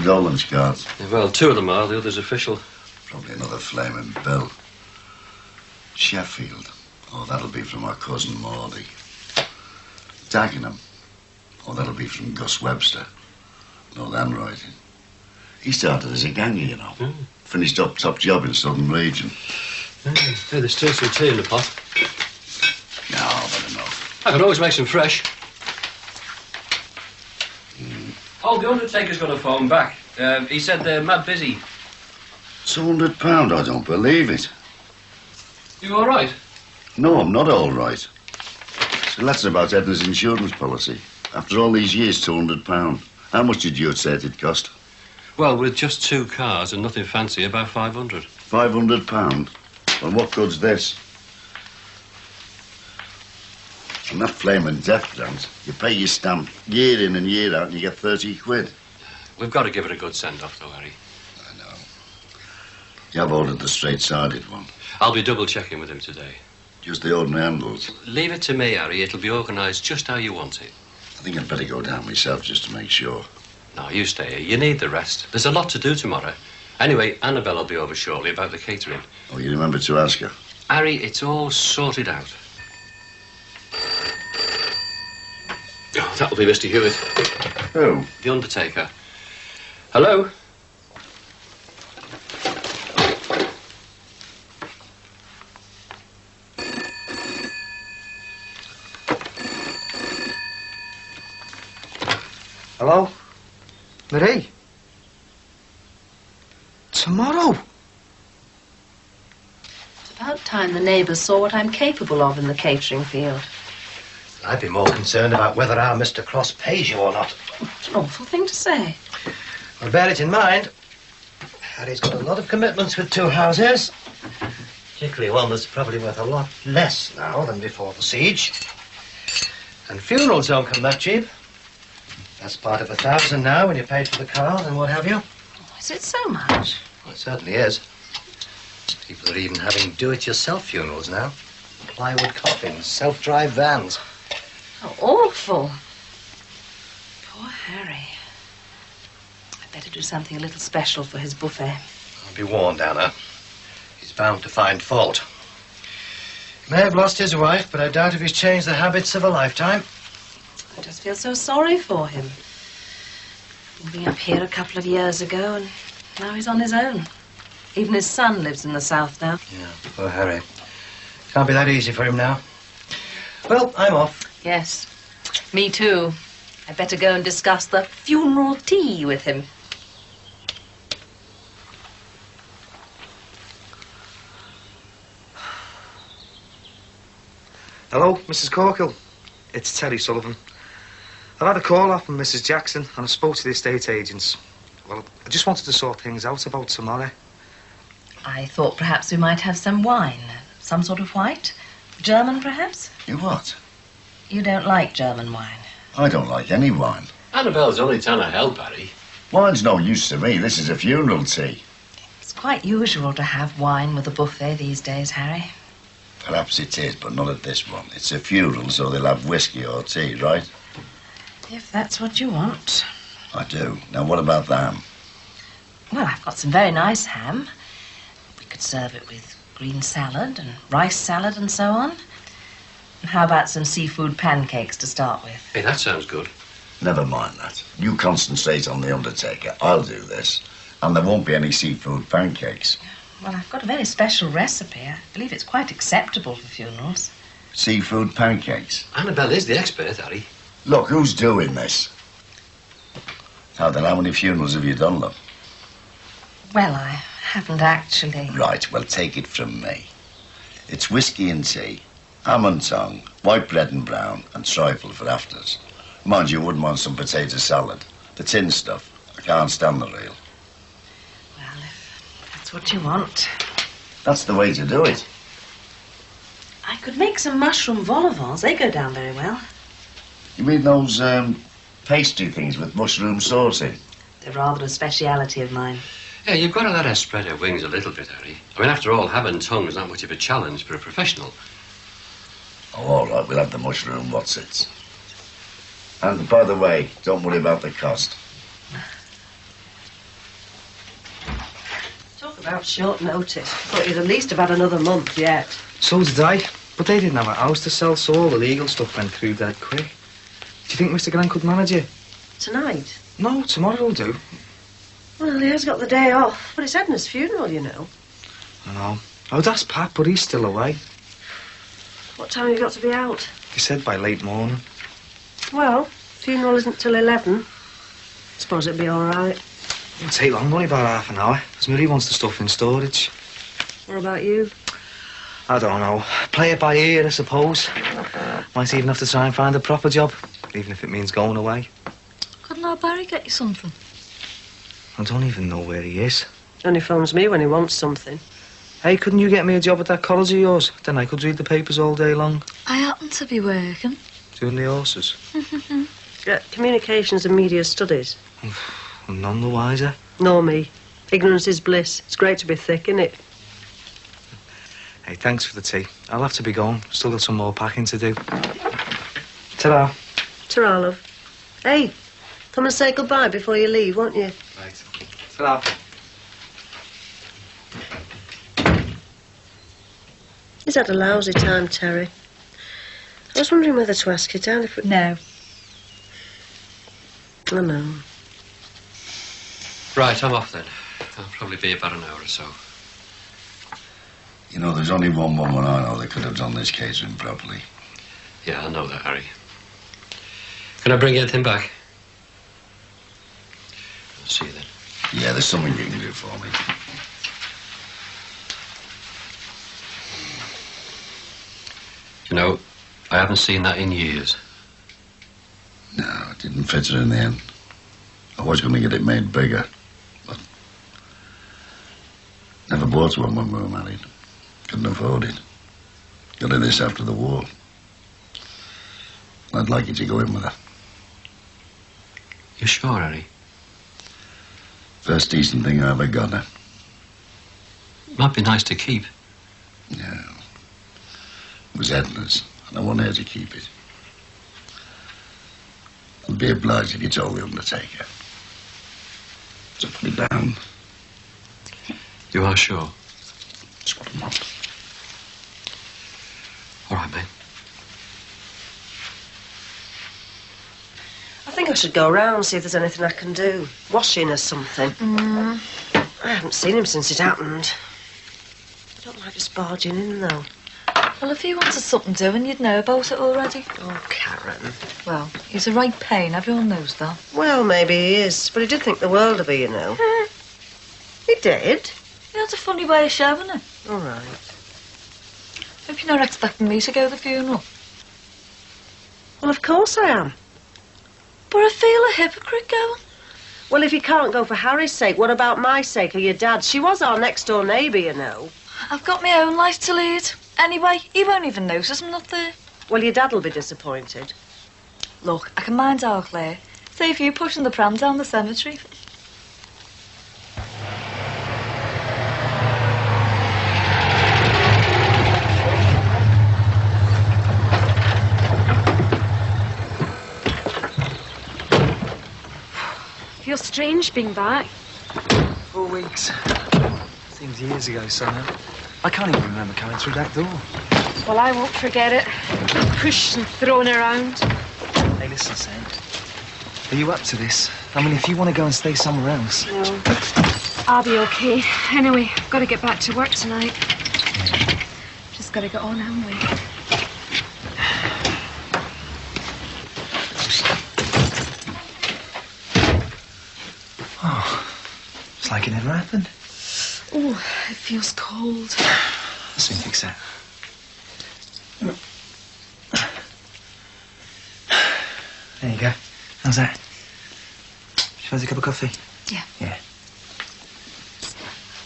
condolence cards. Yeah, well, 2 of them are, the other's official. Probably another flaming bill. Sheffield. Oh, that'll be from our cousin Maudie. Dagenham. Oh, that'll be from Gus Webster. No handwriting. He started as a ganger, you know. Finished up top job in Southern Region. Hey, there's still some tea in the pot. No, but enough. I could always make some fresh. Oh, the undertaker's got a phone back. He said they're mad busy. £200, I don't believe it. You all right? No, I'm not all right. So that's about Edna's insurance policy. After all these years, £200. How much did you say it'd cost? Well, with just 2 cars and nothing fancy, about 500. £500? And what good's this? And that flaming death grant, you pay your stamp year in and year out and you get 30 quid. We've got to give it a good send-off, though, Harry. I know. You have ordered the straight-sided one. I'll be double-checking with him today. Just the ordinary handles. Leave it to me, Harry. It'll be organised just how you want it. I think I'd better go down myself just to make sure. No, you stay here. You need the rest. There's a lot to do tomorrow. Anyway, Annabelle will be over shortly about the catering. Oh, you remember to ask her? Harry, it's all sorted out. Oh, that'll be Mr. Hewitt. Who? The undertaker. Hello? Hello? Marie? Tomorrow? It's about time the neighbours saw what I'm capable of in the catering field. I'd be more concerned about whether our Mr. Cross pays you or not. It's an awful thing to say. Well, bear it in mind. Harry's got a lot of commitments with 2 houses. Particularly one that's probably worth a lot less now than before the siege. And funerals don't come that cheap. That's part of 1,000 now when you paid for the cars and what have you. Oh, is it so much? Well, it certainly is. People are even having do-it-yourself funerals now. Plywood coffins, self-drive vans. How awful. Poor Harry. I'd better do something a little special for his buffet. I'll be warned, Anna. He's bound to find fault. He may have lost his wife, but I doubt if he's changed the habits of a lifetime. I just feel so sorry for him. Moving up here a couple of years ago, and now he's on his own. Even his son lives in the south now. Yeah, poor Harry. Can't be that easy for him now. Well, I'm off. Yes, me too. I'd better go and discuss the funeral tea with him. Hello, Mrs. Corkill. It's Terry Sullivan. I've had a call off from Mrs. Jackson and I spoke to the estate agents. Well, I just wanted to sort things out about tomorrow. I thought perhaps we might have some wine. Some sort of white. German, perhaps? You what? You don't like German wine. I don't like any wine. Annabelle's only trying to help, Harry. Wine's no use to me. This is a funeral tea. It's quite usual to have wine with a buffet these days, Harry. Perhaps it is, but not at this one. It's a funeral, so they'll have whiskey or tea, right? If that's what you want. I do. Now, what about the ham? Well, I've got some very nice ham. We could serve it with green salad and rice salad and so on. And how about some seafood pancakes to start with? Hey, that sounds good. Never mind that. You concentrate on the undertaker. I'll do this. And there won't be any seafood pancakes. Well, I've got a very special recipe. I believe it's quite acceptable for funerals. Seafood pancakes? Annabelle is the expert, Harry. Look, who's doing this? Now then, how many funerals have you done, love? Well, I haven't actually. Right, well, take it from me. It's whiskey and tea, ham and tongue, white bread and brown, and trifle for afters. Mind you, wouldn't want some potato salad. The tin stuff. I can't stand the real. Well, if that's what you want. That's the way to do it. I could make some mushroom vol au vents. They go down very well. You mean those, pastry things with mushroom sauce in? They're rather a speciality of mine. Yeah, you've got to let her spread her wings a little bit, Harry. I mean, after all, ham and tongue is not much of a challenge for a professional. Oh, all right, we'll have the mushroom what's-its. And by the way, don't worry about the cost. Could have short notice. Thought you'd at least have had another month yet. So did I. But they didn't have a house to sell, so all the legal stuff went through dead quick. Do you think Mr. Grant could manage it? Tonight? No, tomorrow will do. Well, he has got the day off. But it's Edna's funeral, you know. I know. I would ask Pat, but he's still away. What time have you got to be out? He said by late morning. Well, funeral isn't till 11. Suppose it'll be all right. It'll take long, only about half an hour. As Millie wants the stuff in storage. What about you? I don't know. Play it by ear, I suppose. Might even have to try and find a proper job, even if it means going away. Couldn't our Barry get you something? I don't even know where he is. Only phones me when he wants something. Hey, couldn't you get me a job at that college of yours? Then I could read the papers all day long. I happen to be working. Doing the horses. Communications and media studies. I'm none the wiser. Nor me. Ignorance is bliss. It's great to be thick, innit? Hey, thanks for the tea. I'll have to be going. Still got some more packing to do. Ta-ra. Ta-ra, love. Hey, come and say goodbye before you leave, won't you? Right. Ta-ra. He's had a lousy time, Terry. I was wondering whether to ask you down if we... No. I know. Right, I'm off then. I'll probably be about an hour or so. You know, there's only one woman I know that could have done this catering properly. Yeah, I know that, Harry. Can I bring anything back? I'll see you then. Yeah, there's something you can do for me. You know, I haven't seen that in years. No, it didn't fit her in the end. I was going to get it made bigger, but never bought one when we were married. Couldn't afford it. Got in this after the war. I'd like you to go in with her. You sure, Harry? First decent thing I ever got her. Might be nice to keep. Yeah. It was Edna's, and I want her to keep it. I'd be obliged if you told the undertaker. So put it down. You are sure? That's what I want. All right, mate. I think I should go round and see if there's anything I can do. Washing or something. I haven't seen him since it happened. I don't like just barging in, though. Well, if he wanted something doing, you'd know about it already. Oh, Karen. Well, he's a right pain, everyone knows that. Well, maybe he is, but he did think the world of her, you know. He did? He had a funny way of showing it. All right. Hope you're not expecting me to go to the funeral. Well, of course I am. But I feel a hypocrite going. Well, if you can't go for Harry's sake, what about my sake or your dad's? She was our next-door neighbour, you know. I've got my own life to lead. Anyway, he won't even notice I'm not there. Well, your dad'll be disappointed. Look, I can mind our Claire. Save you pushing the pram down the cemetery. Feels strange being back. 4 weeks. Seems years ago somehow. I can't even remember coming through that door. Well, I won't forget it. Pushed and thrown around. Hey, listen, Sam. Are you up to this? I mean, if you want to go and stay somewhere else. No. I'll be okay. Anyway, I've got to get back to work tonight. Just got to get on, haven't we? Oh, it's like it never happened. Oh, it feels cold. I'll soon fix that. There you go. How's that? You fancy a cup of coffee? Yeah. Yeah.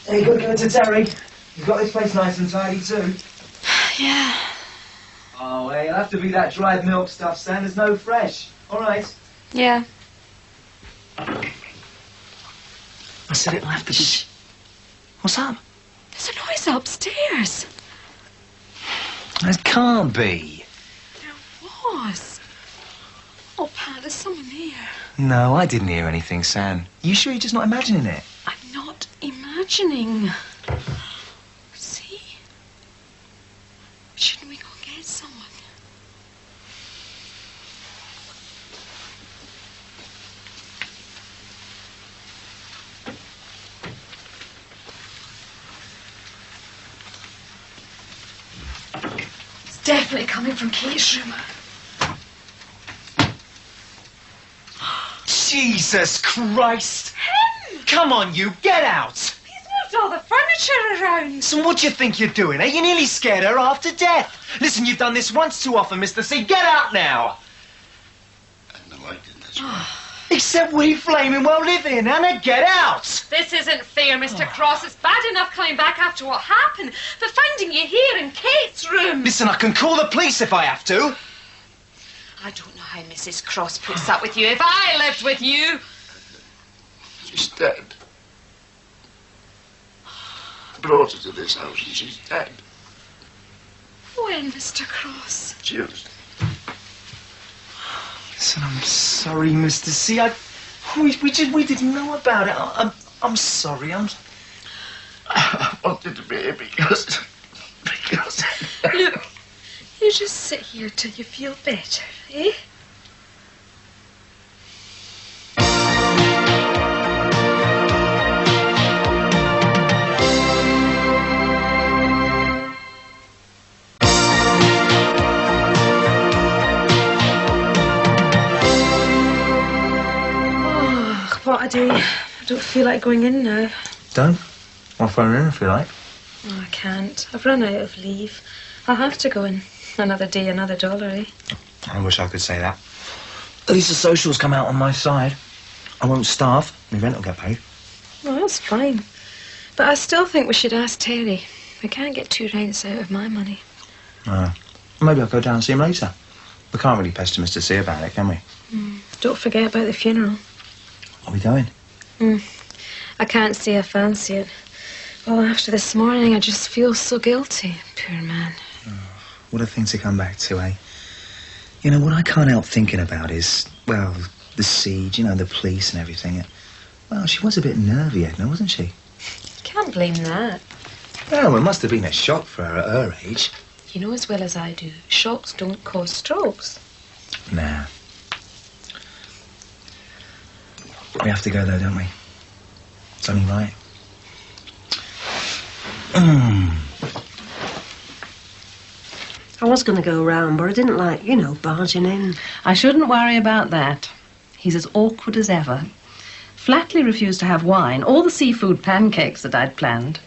Hey, good going to Terry. You've got this place nice and tidy too. Yeah. Oh, hey, it'll have to be that dried milk stuff, Sam. There's no fresh. All right. Yeah. I said it'll have to be... Shh. What's up? There's a noise upstairs. It can't be. There was. Oh, Pat, there's someone here. No, I didn't hear anything, Sam. You sure you're just not imagining it? I'm not imagining. definitely coming from Kate's room. Jesus Christ! Him! Come on, you, get out! He's moved all the furniture around. So what do you think you're doing, eh? You nearly scared her half to death. Listen, you've done this once too often, Mr. C. Get out now! Edna liked it this way. Except we flaming well live in, Anna, get out! This isn't fair, Mr. Cross. It's bad enough coming back after what happened, but finding you here in Kate's room. Listen, I can call the police if I have to. I don't know how Mrs. Cross puts up with you. If I lived with you... She's dead. I brought her to this house and she's dead. When, Mr. Cross? Tuesday. Listen, I'm sorry, Mr. C. We didn't know about it. I'm sorry. I wanted to be here because... Look, you just sit here till you feel better, eh? What I do, I don't feel like going in now. Don't? I'll phone her in if you like. Oh, I can't. I've run out of leave. I'll have to go in. Another day, another dollar, eh? I wish I could say that. At least the socials come out on my side. I won't starve. My rent will get paid. Well, that's fine. But I still think we should ask Terry. We can't get 2 rents out of my money. Maybe I'll go down and see him later. We can't really pester Mr. C about it, can we? Don't forget about the funeral. Are we going? I can't say I fancy it. Well, after this morning, I just feel so guilty. Poor man. What a thing to come back to, eh? You know, what I can't help thinking about is, well, the siege, the police and everything. Well, she was a bit nervy, Edna, wasn't she? Can't blame that. Well, it must have been a shock for her at her age. You know as well as I do, shocks don't cause strokes. Nah. We have to go, though, don't we? It's only right. I was going to go round, but I didn't like, barging in. I shouldn't worry about that. He's as awkward as ever. Flatly refused to have wine or the seafood pancakes that I'd planned.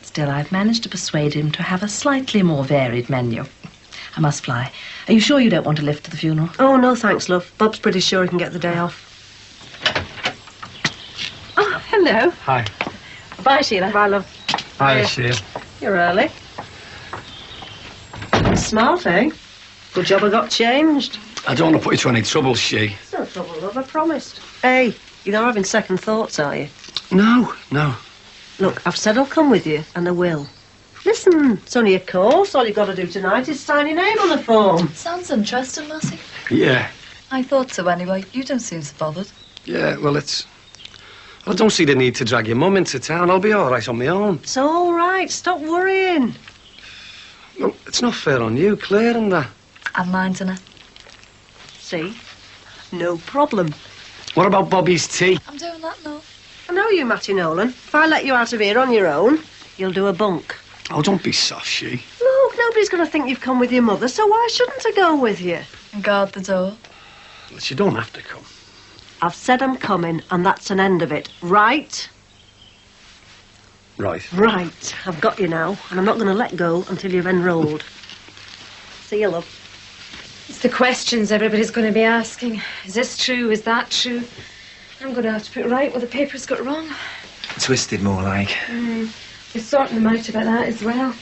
Still, I've managed to persuade him to have a slightly more varied menu. I must fly. Are you sure you don't want to lift to the funeral? Oh, no, thanks, love. Bob's pretty sure he can get the day off. Oh, hello. Hi. Bye, Sheila. Bye, love. Hi, Sheila. You're early. Smart, eh? Good job I got changed. I don't want to put you to any trouble, She. It's no trouble, love, I promised. Hey, you're not having second thoughts, are you? No. Look, I've said I'll come with you, and I will. Listen, it's only a course. All you've got to do tonight is sign your name on the form. Sounds interesting, Lassie. Yeah. I thought so anyway. You don't seem so bothered. Yeah, well, I don't see the need to drag your mum into town. I'll be all right on my own. It's all right. Stop worrying. Well, it's not fair on you, Claire, and that. And mine's in it. See? No problem. What about Bobby's tea? I'm doing that now. I know you, Matty Nolan. If I let you out of here on your own, you'll do a bunk. Oh, don't be soft, She. Look, nobody's going to think you've come with your mother, so why shouldn't I go with you? And guard the door. Well, you don't have to come. I've said I'm coming, and that's an end of it. Right? Right. Right. I've got you now, and I'm not going to let go until you've enrolled. See you, love. It's the questions everybody's going to be asking. Is this true? Is that true? I'm going to have to put right what the papers got wrong. Twisted, more like. We're sorting them out about that as well.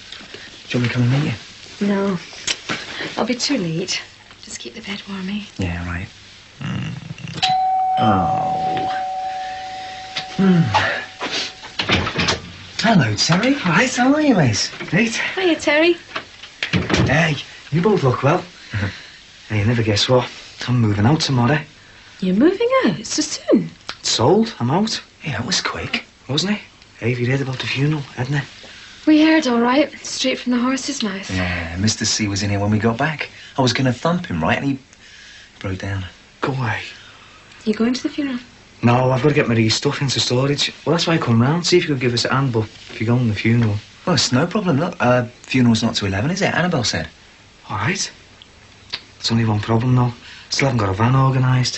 Do you want me to come and meet you? No. I'll be too late. Just keep the bed warm, eh? Yeah, right. Oh. Hello, Terry. Right, how are you, mate? Great. Hiya, Terry. Hey, you both look well. Hey, you never guess what? I'm moving out tomorrow. You're moving out so soon? Sold. I'm out. Yeah, that was quick, wasn't it? Hey, have you heard about the funeral, Edna? We heard all right. Straight from the horse's mouth. Yeah, Mr. C was in here when we got back. I was going to thump him, right? And he broke down. Go away. You going to the funeral? No, I've got to get Marie's stuff into storage. Well, that's why I come round. See if you could give us a hand, but if you go on the funeral... Well, it's no problem. Look, funeral's not till 11, is it? Annabelle said. All right. There's only one problem, though. Still haven't got a van organised.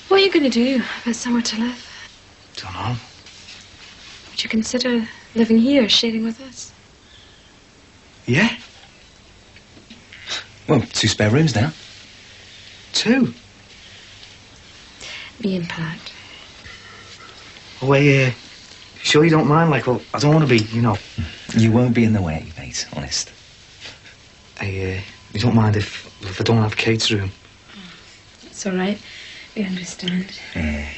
What are you going to do about somewhere to live? Don't know. Would you consider living here, sharing with us? Yeah. Well, 2 spare rooms now. 2. Being polite. Well, sure you don't mind? Like, well, I don't want to be, you know... You won't be in the way, mate, honest. You don't mind if I don't have Kate's room? It's all right. We understand. Yeah.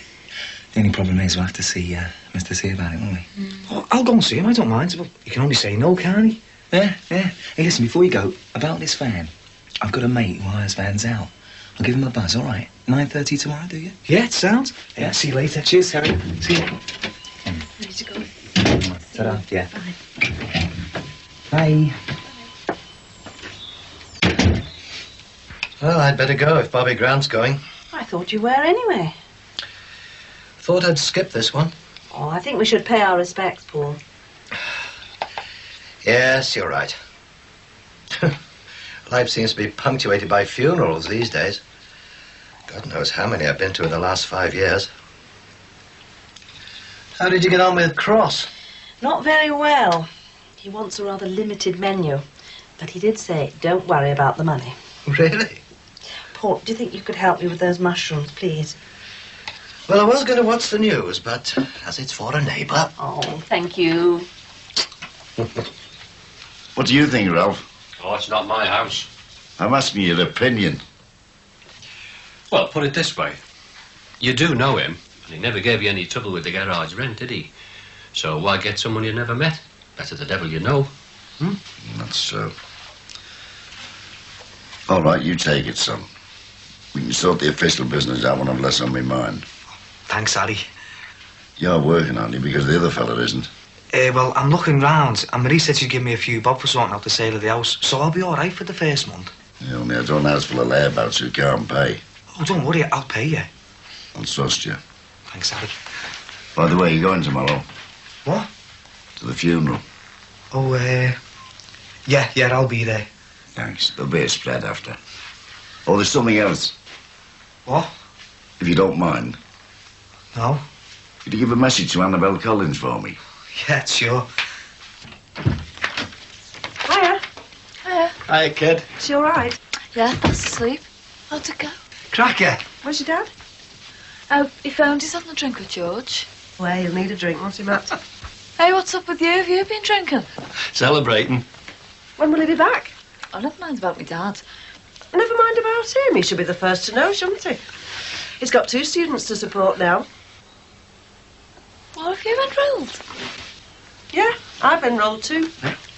The only problem is we'll have to see Mr. C about it, won't we? Oh, I'll go and see him, I don't mind. Well, you can only say no, can't he? Yeah. Hey, listen, before you go, about this van, I've got a mate who hires vans out. I'll give him a buzz, all right? 9:30 tomorrow, do you? Yeah, it sounds. Yeah, see you later. Cheers, Harry. See you. Ready to go? Ta-da. Yeah. Bye. Well, I'd better go if Bobby Grant's going. I thought you were anyway. Thought I'd skip this one. Oh, I think we should pay our respects, Paul. Yes, you're right. Life seems to be punctuated by funerals these days. God knows how many I've been to in the last 5 years. How did you get on with Cross? Not very well. He wants a rather limited menu. But he did say, don't worry about the money. Really? Paul, do you think you could help me with those mushrooms, please? Well, I was going to watch the news, but as it's for a neighbour... Oh, thank you. What do you think, Ralph? Oh, it's not my house. I'm asking you your opinion. Well, put it this way. You do know him, and he never gave you any trouble with the garage rent, did he? So why get someone you never met? Better the devil you know. That's true. All right, you take it, son. We can sort the official business out when I've less on my mind. Thanks, Harry. You're working on it because the other fella isn't. Well, I'm looking round, and Marie said she'd give me a few bob for sorting out the sale of the house, so I'll be all right for the first month. Yeah, only I don't house full of layabouts who can't pay. Oh, don't worry, I'll pay you. I'll trust you. Thanks, Harry. By the way, you're going tomorrow? What? To the funeral. Oh, yeah, I'll be there. Thanks. There'll be a spread after. Oh, there's something else. What? If you don't mind. No? Could you give a message to Annabelle Collins for me? Yeah, sure. Hiya. Hiya. Hi, kid. Is she all right? Yeah, that's asleep. How'd it go? Cracker. Where's your dad? Oh, he phoned. He's having a drink with George. Well, he'll need a drink, won't he, Matt? Hey, what's up with you? Have you been drinking? Celebrating. When will he be back? Oh, never mind about my dad. Never mind about him. He should be the first to know, shouldn't he? He's got 2 students to support now. What have you enrolled? Yeah, I've enrolled too.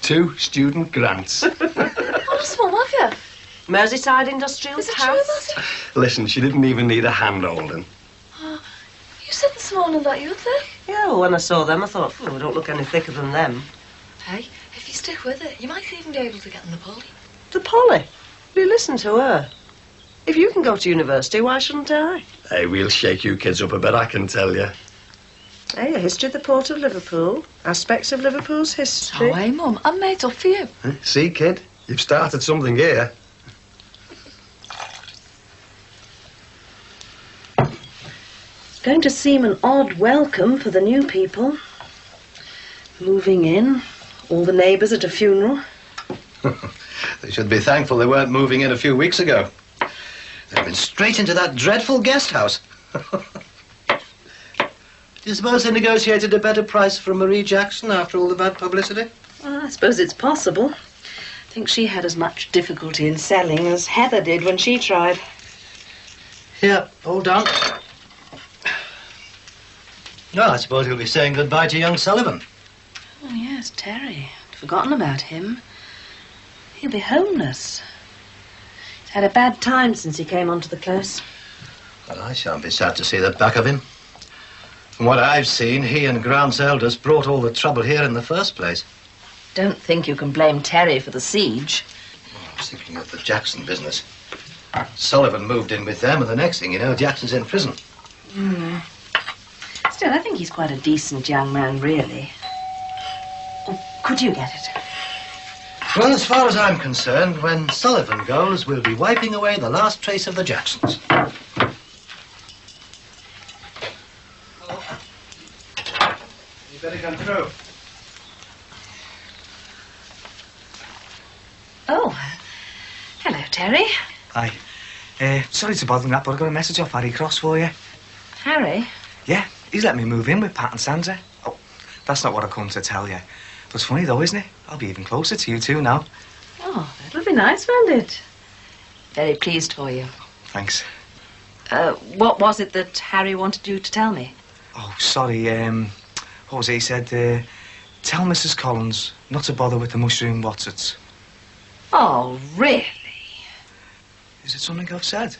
2 student grants. What a small have you? Merseyside Industrial Is it House. true, that? Listen, she didn't even need a hand holding. Oh, you said this morning that you were thick. Yeah, well, when I saw them, I thought, we don't look any thicker than them. Hey, if you stick with it, you might even be able to get in the poly. The Polly? Will you listen to her? If you can go to university, why shouldn't I? Hey, we'll shake you kids up a bit, I can tell you. Hey, a history of the port of Liverpool, aspects of Liverpool's history. Oh, hey, Mum, I'm made up for you. See, kid, you've started something here. It's going to seem an odd welcome for the new people. Moving in, all the neighbours at a funeral. They should be thankful they weren't moving in a few weeks ago. They've been straight into that dreadful guest house. Do you suppose they negotiated a better price from Marie Jackson after all the bad publicity? Well, I suppose it's possible. I think she had as much difficulty in selling as Heather did when she tried. Yeah, all done. Well, I suppose we'll be saying goodbye to young Sullivan. Oh, yes, Terry. I'd forgotten about him. He'll be homeless. He's had a bad time since he came onto the close. Well, I shan't be sad to see the back of him. From what I've seen, he and Grant's elders brought all the trouble here in the first place. Don't think you can blame Terry for the siege. I was thinking of the Jackson business. Sullivan moved in with them, and the next thing you know, Jackson's in prison. Still, I think he's quite a decent young man, really. Oh, could you get it? Well, as far as I'm concerned, when Sullivan goes, we'll be wiping away the last trace of the Jacksons. You better come through. Oh, hello, Terry. Hi. Sorry to bother that, but I got a message off Harry Cross for you. Harry? Yeah, he's let me move in with Pat and Sandra. Oh, that's not what I come to tell you. But it's funny though, isn't it? I'll be even closer to you two now. Oh, that'll be nice, won't it? Very pleased for you. Thanks. What was it that Harry wanted you to tell me? Oh, sorry, what was it he said? Tell Mrs. Collins not to bother with the mushroom what's-its. Oh, really? Is it something I've said?